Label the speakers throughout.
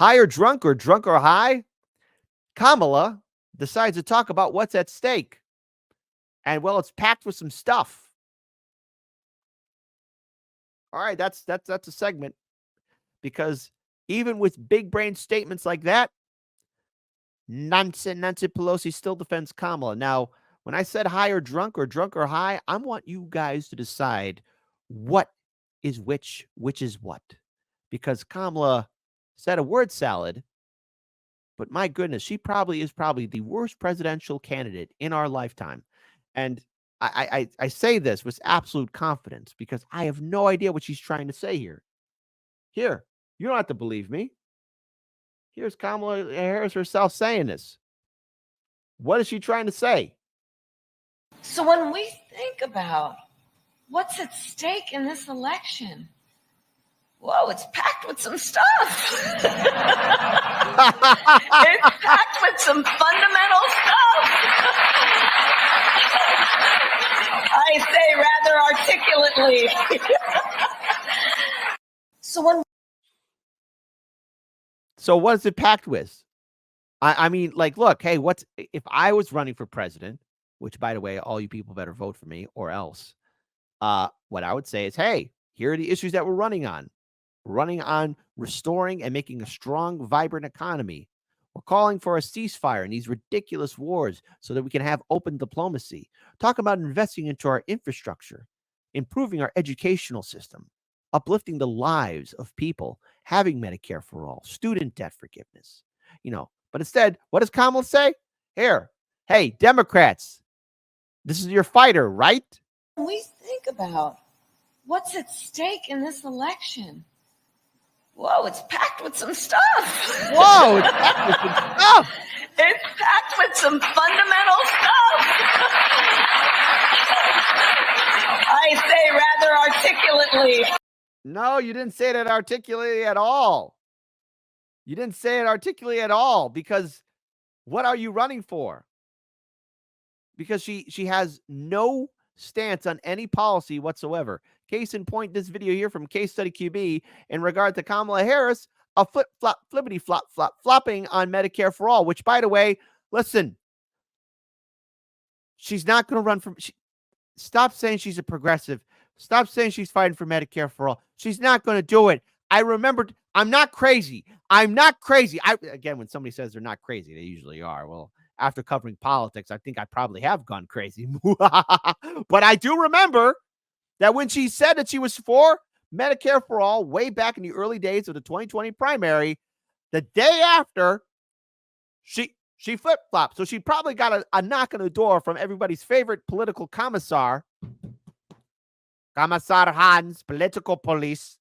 Speaker 1: High or drunk or high, Kamala decides to talk about what's at stake. And well, it's packed with some stuff. All right, that's a segment, because even with big brain statements like that, Nancy Pelosi still defends Kamala. Now, when I said high or drunk or high, I want you guys to decide what is which is what. Because Kamala said a word salad, but my goodness, she is probably the worst presidential candidate in our lifetime. And I say this with absolute confidence because I have no idea what she's trying to say here. Here, you don't have to believe me. Here's Kamala Harris herself saying this. What is she trying to say?
Speaker 2: So when we think about what's at stake in this election, whoa, it's packed with some stuff. It's packed with some fundamental stuff. I say rather articulately.
Speaker 1: So what is it packed with? I mean, like, look, hey, if I was running for president, which, by the way, all you people better vote for me or else, what I would say is, hey, here are the issues that we're running on. We're running on restoring and making a strong, vibrant economy. We're calling for a ceasefire in these ridiculous wars so that we can have open diplomacy. Talk about investing into our infrastructure, improving our educational system, uplifting the lives of people, having Medicare for all, student debt forgiveness, But instead, what does Kamala say? Here, hey, Democrats, this is your fighter, right?
Speaker 2: When we think about what's at stake in this election, whoa, it's packed with some stuff.
Speaker 1: Whoa, it's packed with some stuff.
Speaker 2: It's packed with some fundamental stuff. I say rather articulately.
Speaker 1: No, you didn't say that articulately at all. You didn't say it articulately at all, because what are you running for? Because she has no stance on any policy whatsoever. Case in point, this video here from Case Study QB in regard to Kamala Harris, a flopping on Medicare for all, which, by the way, listen, she's not going to run for. Stop saying she's a progressive. Stop saying she's fighting for Medicare for all. She's not going to do it. I remembered. I'm not crazy. Again, when somebody says they're not crazy, they usually are. Well, after covering politics, I think I probably have gone crazy. But I do remember that when she said that she was for Medicare for all way back in the early days of the 2020 primary, the day after, she flip-flopped. So she probably got a knock on the door from everybody's favorite political commissar, Commissar Hans, political police.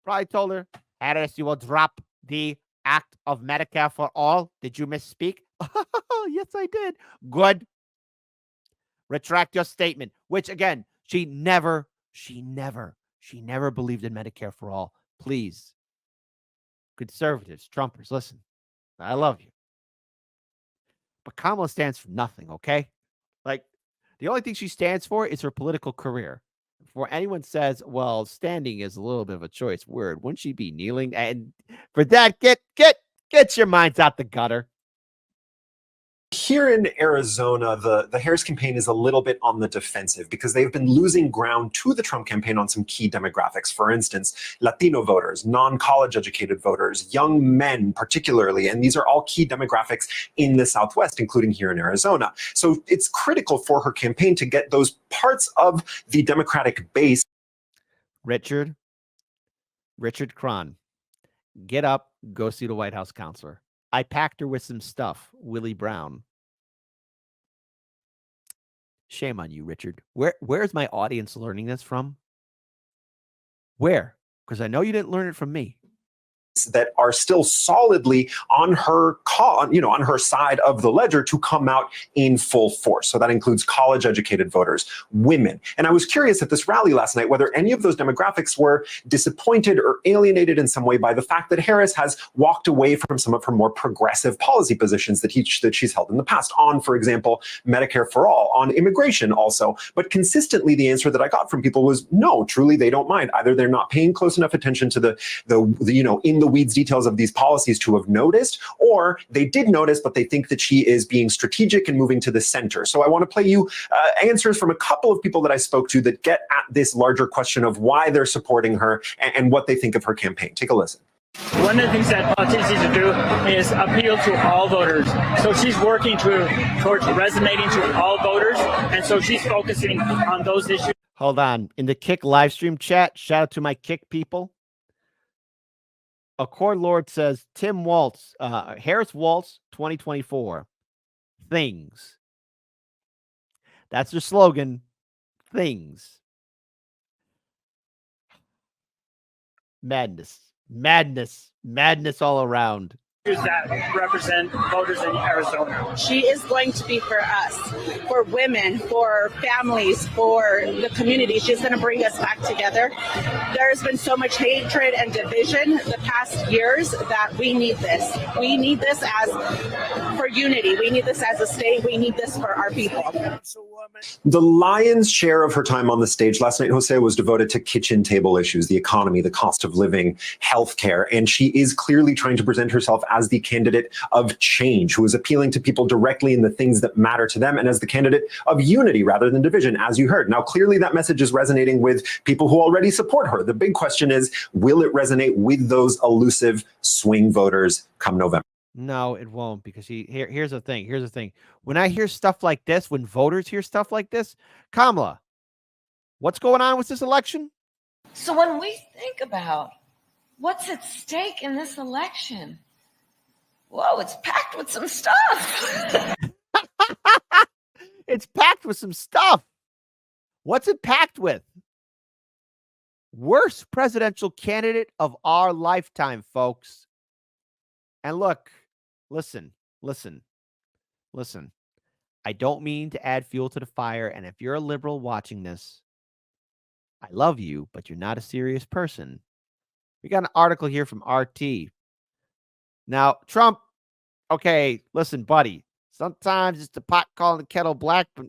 Speaker 1: Probably told her, Harris, you will drop the act of Medicare for all. Did you misspeak? Yes, I did. Good. Retract your statement, which, again, she never believed in Medicare for all. Please, conservatives, Trumpers, listen, I love you. But Kamala stands for nothing, okay? Like, the only thing she stands for is her political career. Before anyone says, well, standing is a little bit of a choice word, wouldn't she be kneeling? And for that, get your minds out the gutter.
Speaker 3: Here in Arizona, the Harris campaign is a little bit on the defensive because they've been losing ground to the Trump campaign on some key demographics. For instance, Latino voters, non-college educated voters, young men particularly, and these are all key demographics in the Southwest, including here in Arizona. So it's critical for her campaign to get those parts of the Democratic base.
Speaker 1: Richard Cron, get up, go see the White House counselor. I packed her with some stuff, Willie Brown. Shame on you, Richard. Where's my audience learning this from? Where? Because I know you didn't learn it from me.
Speaker 3: That are still solidly on her on her side of the ledger to come out in full force. So that includes college educated voters, women. And I was curious at this rally last night whether any of those demographics were disappointed or alienated in some way by the fact that Harris has walked away from some of her more progressive policy positions that she's held in the past on, for example, Medicare for all, on immigration also. But consistently, the answer that I got from people was no, truly, they don't mind. Either they're not paying close enough attention to the in the the weeds details of these policies to have noticed, or they did notice, but they think that she is being strategic and moving to the center. So I want to play you answers from a couple of people that I spoke to that get at this larger question of why they're supporting her and what they think of her campaign. Take a listen.
Speaker 4: One of the things that politicians need to do is appeal to all voters. So she's working towards resonating to all voters, and so she's focusing on those issues.
Speaker 1: Hold on. In the Kick live stream chat, shout out to my Kick people. Accord Lord says, Tim Waltz, Harris Waltz 2024. Things. That's their slogan. Things. Madness. Madness. Madness all around.
Speaker 4: That represent voters in Arizona.
Speaker 5: She is going to be for us, for women, for families, for the community. She's going to bring us back together. There's been so much hatred and division the past years that we need this. We need this for unity. We need this as a state. We need this for our people.
Speaker 3: The lion's share of her time on the stage last night, Jose, was devoted to kitchen table issues, the economy, the cost of living, healthcare, and she is clearly trying to present herself as the candidate of change, who is appealing to people directly in the things that matter to them, and as the candidate of unity rather than division, as you heard. Now, clearly that message is resonating with people who already support her. The big question is, will it resonate with those elusive swing voters come November?
Speaker 1: No, it won't, because here's the thing. Here's the thing. When I hear stuff like this, when voters hear stuff like this, Kamala, what's going on with this election?
Speaker 2: So when we think about what's at stake in this election, whoa, it's packed with some stuff.
Speaker 1: It's packed with some stuff. What's it packed with? Worst presidential candidate of our lifetime, folks. And look, listen. I don't mean to add fuel to the fire. And if you're a liberal watching this, I love you, but you're not a serious person. We got an article here from RT. Now, Trump, okay, listen, buddy. Sometimes it's the pot calling the kettle black, but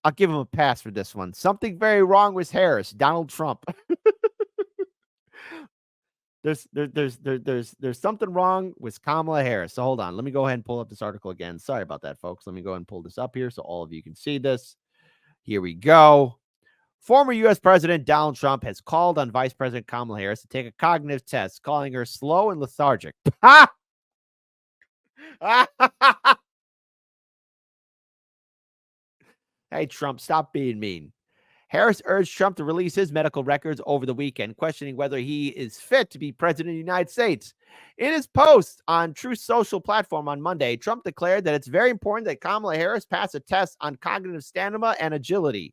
Speaker 1: I'll give him a pass for this one. Something very wrong with Harris, Donald Trump. There's something wrong with Kamala Harris. So hold on. Let me go ahead and pull up this article again. Sorry about that, folks. Let me go ahead and pull this up here so all of you can see this. Here we go. Former U.S. President Donald Trump has called on Vice President Kamala Harris to take a cognitive test, calling her slow and lethargic. Hey, Trump, stop being mean. Harris urged Trump to release his medical records over the weekend, questioning whether he is fit to be president of the United States. In his post on Truth Social platform on Monday, Trump declared that it's very important that Kamala Harris pass a test on cognitive stamina and agility.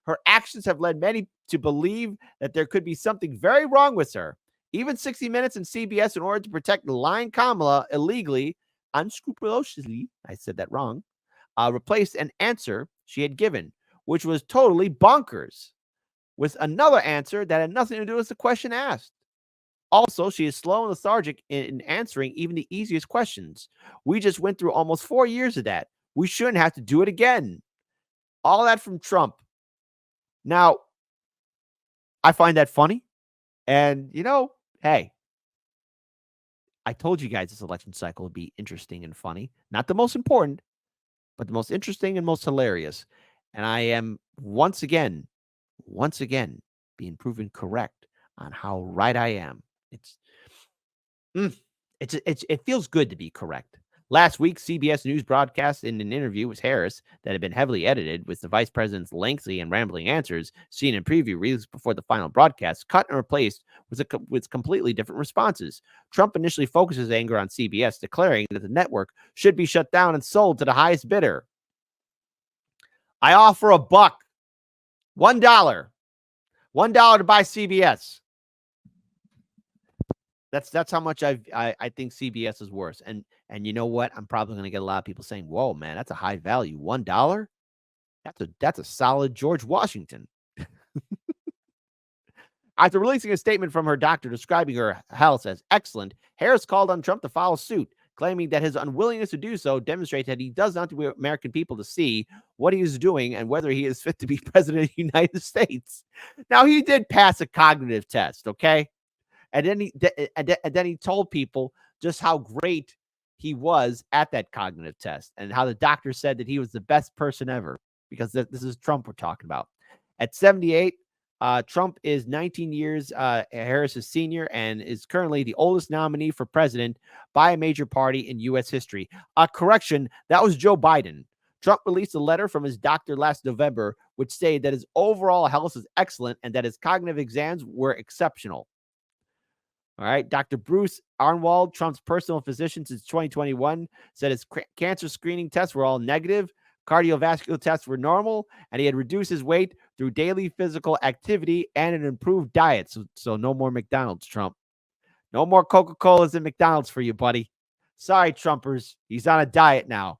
Speaker 1: Her actions have led many to believe that there could be something very wrong with her. Even 60 Minutes and CBS, in order to protect the lying Kamala illegally, unscrupulously, I said that wrong, replaced an answer she had given, which was totally bonkers, with another answer that had nothing to do with the question asked. Also, she is slow and lethargic in answering even the easiest questions. We just went through almost 4 years of that. We shouldn't have to do it again. All that from Trump. Now, I find that funny. And, hey, I told you guys this election cycle would be interesting and funny. Not the most important, but the most interesting and most hilarious. And I am once again being proven correct on how right I am. It feels good to be correct. Last week, CBS News broadcast in an interview with Harris that had been heavily edited, with the vice president's lengthy and rambling answers seen in preview released before the final broadcast, cut and replaced with completely different responses. Trump initially focused his anger on CBS, declaring that the network should be shut down and sold to the highest bidder. I offer $1. $1 to buy CBS. That's how much I think CBS is worth. And you know what? I'm probably going to get a lot of people saying, "Whoa, man, that's a high value. $1? That's a solid George Washington." After releasing a statement from her doctor describing her health as excellent, Harris called on Trump to follow suit, claiming that his unwillingness to do so demonstrates that he does not want the American people to see what he is doing and whether he is fit to be president of the United States. Now, he did pass a cognitive test, okay? And then he told people just how great he was at that cognitive test and how the doctor said that he was the best person ever, because this is Trump we're talking about. At 78, Trump is 19 years Harris's senior and is currently the oldest nominee for president by a major party in U.S. history. Correction, that was Joe Biden. Trump released a letter from his doctor last November, which stated that his overall health is excellent and that his cognitive exams were exceptional. All right. Dr. Bruce Arnwald, Trump's personal physician since 2021, said his cancer screening tests were all negative, cardiovascular tests were normal, and he had reduced his weight through daily physical activity and an improved diet. So no more McDonald's, Trump. No more Coca-Colas and McDonald's for you, buddy. Sorry, Trumpers. He's on a diet now.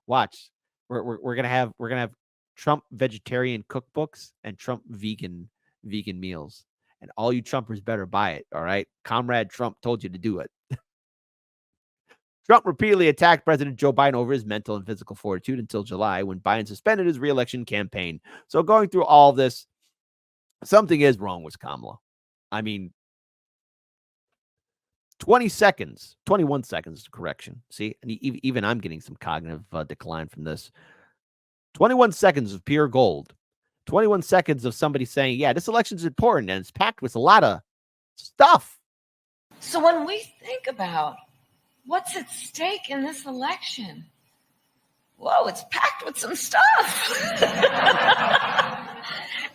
Speaker 1: Watch. We're gonna have Trump vegetarian cookbooks and Trump vegan meals. And all you Trumpers better buy it, all right? Comrade Trump told you to do it. Trump repeatedly attacked President Joe Biden over his mental and physical fortitude until July, when Biden suspended his re-election campaign. So going through all of this, something is wrong with Kamala. I mean, 21 seconds, correction. See, and even I'm getting some cognitive decline from this. 21 seconds of pure gold. 21 seconds of somebody saying, yeah, this election is important and it's packed with a lot of stuff.
Speaker 2: So when we think about what's at stake in this election, whoa, it's packed with some stuff.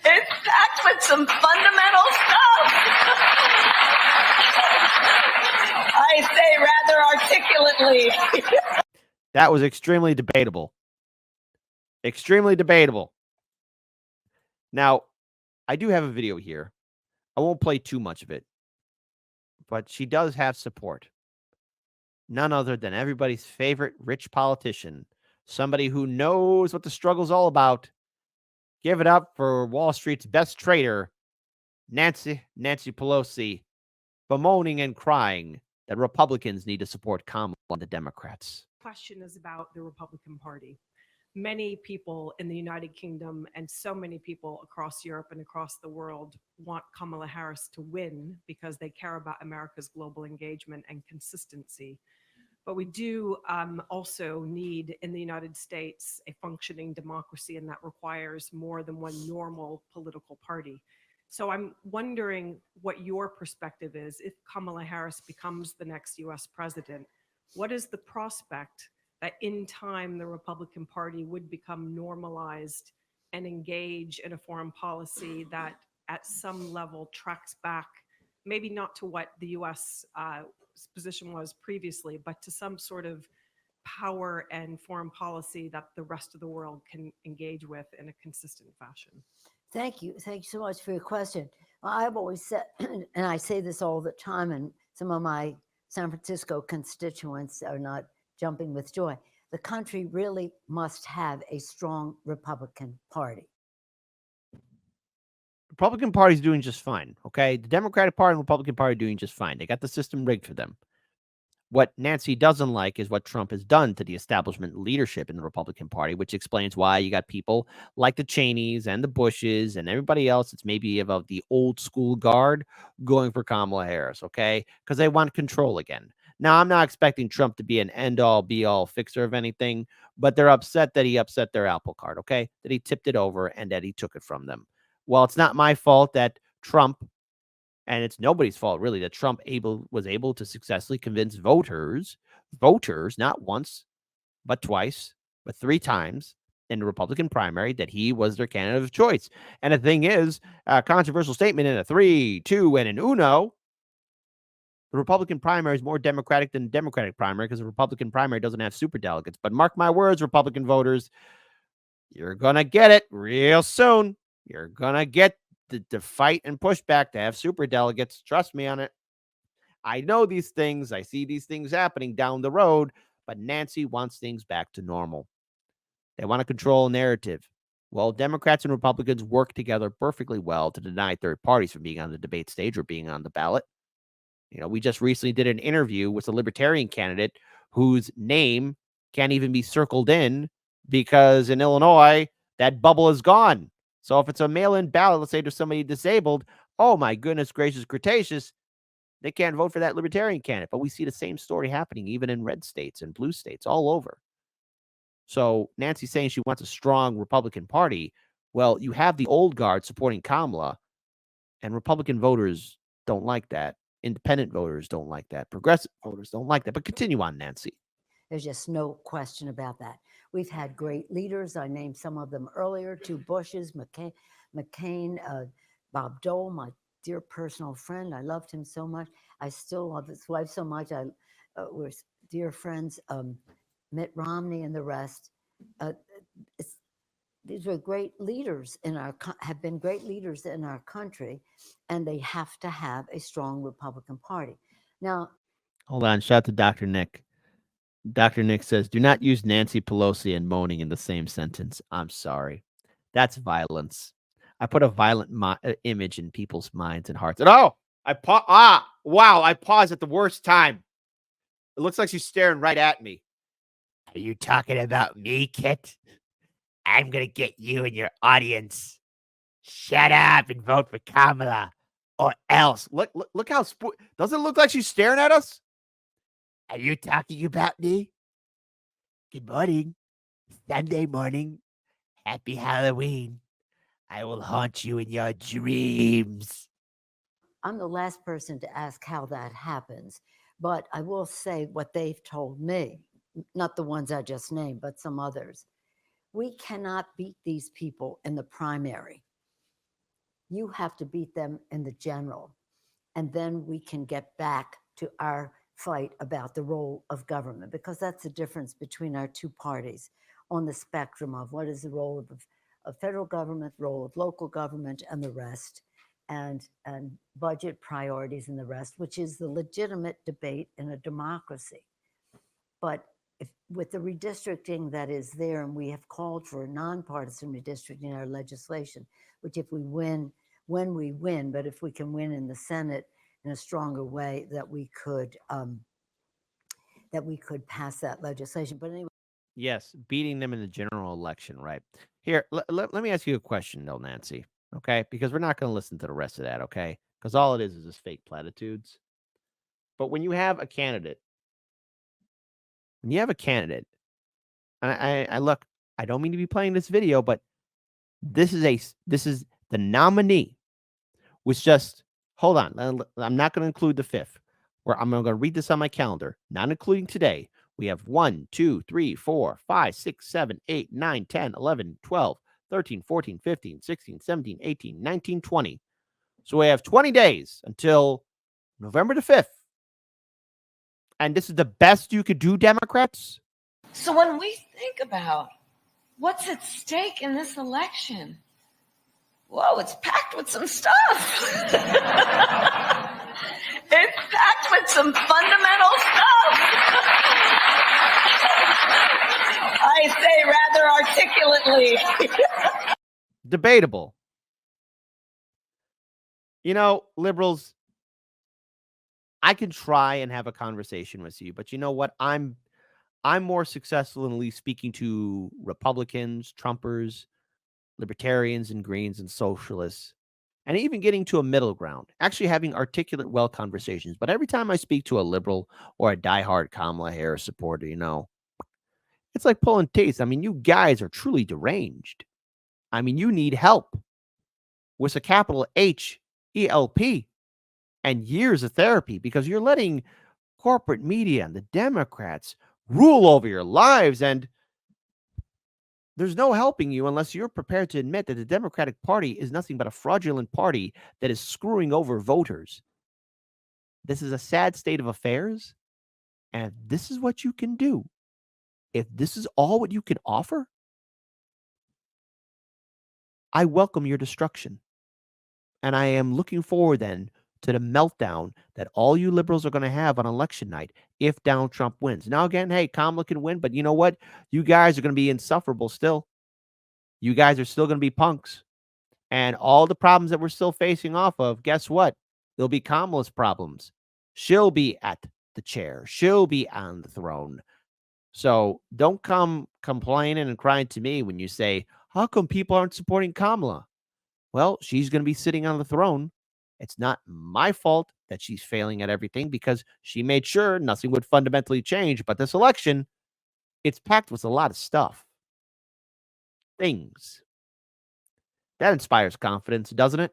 Speaker 2: It's packed with some fundamental stuff. I say rather articulately.
Speaker 1: That was extremely debatable. Extremely debatable. Now, I do have a video here. I won't play too much of it, but she does have support. None other than everybody's favorite rich politician, somebody who knows what the struggle's all about. Give it up for Wall Street's best trader, Nancy Pelosi, bemoaning and crying that Republicans need to support Kamala and the Democrats.
Speaker 6: Question is about the Republican Party. Many people in the United Kingdom and so many people across Europe and across the world want Kamala Harris to win because they care about America's global engagement and consistency. But we do also need in the United States a functioning democracy, and that requires more than one normal political party. So I'm wondering what your perspective is if Kamala Harris becomes the next US president. What is the prospect that in time the Republican Party would become normalized and engage in a foreign policy that at some level tracks back, maybe not to what the US position was previously, but to some sort of power and foreign policy that the rest of the world can engage with in a consistent fashion?
Speaker 7: Thank you. Thank you so much for your question. I've always said, and I say this all the time, and some of my San Francisco constituents are not jumping with joy. The country really must have a strong Republican Party.
Speaker 1: Republican Party is doing just fine, okay? The Democratic Party and Republican Party are doing just fine. They got the system rigged for them. What Nancy doesn't like is what Trump has done to the establishment leadership in the Republican Party, which explains why you got people like the Cheneys and the Bushes and everybody else that's maybe of the old school guard going for Kamala Harris, okay? Because they want control again. Now, I'm not expecting Trump to be an end-all, be-all fixer of anything, but they're upset that he upset their apple cart, okay? That he tipped it over and that he took it from them. Well, it's not my fault that Trump, and it's nobody's fault, really, that Trump was able to successfully convince voters, not once, but twice, but 3 times in the Republican primary that he was their candidate of choice. And the thing is, a controversial statement in a 3, 2, and an uno, the Republican primary is more Democratic than the Democratic primary because the Republican primary doesn't have superdelegates. But mark my words, Republican voters, you're going to get it real soon. You're going to get the fight and pushback to have superdelegates. Trust me on it. I know these things. I see these things happening down the road, but Nancy wants things back to normal. They want to control a narrative. Well, Democrats and Republicans work together perfectly well to deny third parties from being on the debate stage or being on the ballot. You know, we just recently did an interview with a libertarian candidate whose name can't even be circled in because in Illinois, that bubble is gone. So if it's a mail-in ballot, let's say there's somebody disabled, oh my goodness gracious, cretaceous, They can't vote for that libertarian candidate. But we see the same story happening even in red states and blue states all over. So Nancy's saying she wants a strong Republican Party. Well, you have the old guard supporting Kamala, and Republican voters don't like that. Independent voters don't like that. Progressive voters don't like that. But continue on, Nancy.
Speaker 7: There's just no question about that. We've had great leaders. I named some of them earlier, 2 Bushes, McCain, Bob Dole, my dear personal friend. I loved him so much. I still love his wife so much. We're dear friends, Mitt Romney and the rest. These were great leaders have been great leaders in our country, and they have to have a strong Republican Party. Now,
Speaker 1: hold on. Shout out to Dr. Nick. Dr. Nick says, do not use Nancy Pelosi and moaning in the same sentence. I'm sorry. That's violence. I put a violent image in people's minds and hearts. And wow, I paused at the worst time. It looks like she's staring right at me. Are you talking about me, Kit? I'm going to get you and your audience. Shut up and vote for Kamala or else. Look how doesn't it look like she's staring at us? Are you talking about me? Good morning. Sunday morning. Happy Halloween. I will haunt you in your dreams.
Speaker 7: I'm the last person to ask how that happens, but I will say what they've told me, not the ones I just named, but some others. We cannot beat these people in the primary. You have to beat them in the general, and then we can get back to our fight about the role of government, because that's the difference between our 2 parties on the spectrum of what is the role of federal government, role of local government, and the rest, and budget priorities and the rest, which is the legitimate debate in a democracy. But with the redistricting that is there, and we have called for a nonpartisan redistricting in our legislation, which if we win, when we win, but if we can win in the Senate in a stronger way, that we could pass that legislation. But anyway.
Speaker 1: Yes, beating them in the general election, right? Here, let me ask you a question, though, Nancy, okay? Because we're not going to listen to the rest of that, okay? Because all it is just fake platitudes. But when you have a candidate, and I look, I don't mean to be playing this video, but this is the nominee was just, hold on, I'm not going to include the 5th, where I'm going to read this on my calendar, not including today. We have 1, 2, 3, 4, 5, 6, 7, 8, 9, 10, 11, 12, 13, 14, 15, 16, 17, 18, 19, 20. So we have 20 days until November the 5th. And this is the best you could do, Democrats?
Speaker 2: So when we think about what's at stake in this election, whoa, it's packed with some stuff. It's packed with some fundamental stuff. I say rather articulately.
Speaker 1: Debatable. You know, liberals, I can try and have a conversation with you, but you know what? I'm more successful in at least speaking to Republicans, Trumpers, libertarians and Greens and socialists, and even getting to a middle ground, actually having articulate, well conversations. But every time I speak to a liberal or a diehard Kamala Harris supporter, you know, it's like pulling teeth. I mean, you guys are truly deranged. I mean, you need help with a capital H-E-L-P and years of therapy, because you're letting corporate media and the Democrats rule over your lives, and there's no helping you unless you're prepared to admit that the Democratic Party is nothing but a fraudulent party that is screwing over voters. This is a sad state of affairs, and this is what you can do. If this is all what you can offer, I welcome your destruction. And I am looking forward then to the meltdown that all you liberals are going to have on election night if Donald Trump wins. Now, again, hey, Kamala can win, but you know what? You guys are going to be insufferable still. You guys are still going to be punks. And all the problems that we're still facing off of, guess what? They'll be Kamala's problems. She'll be at the chair. She'll be on the throne. So don't come complaining and crying to me when you say, how come people aren't supporting Kamala? Well, she's going to be sitting on the throne It's not my fault that she's failing at everything because she made sure nothing would fundamentally change. But this election, it's packed with a lot of stuff. Things. That inspires confidence, doesn't it?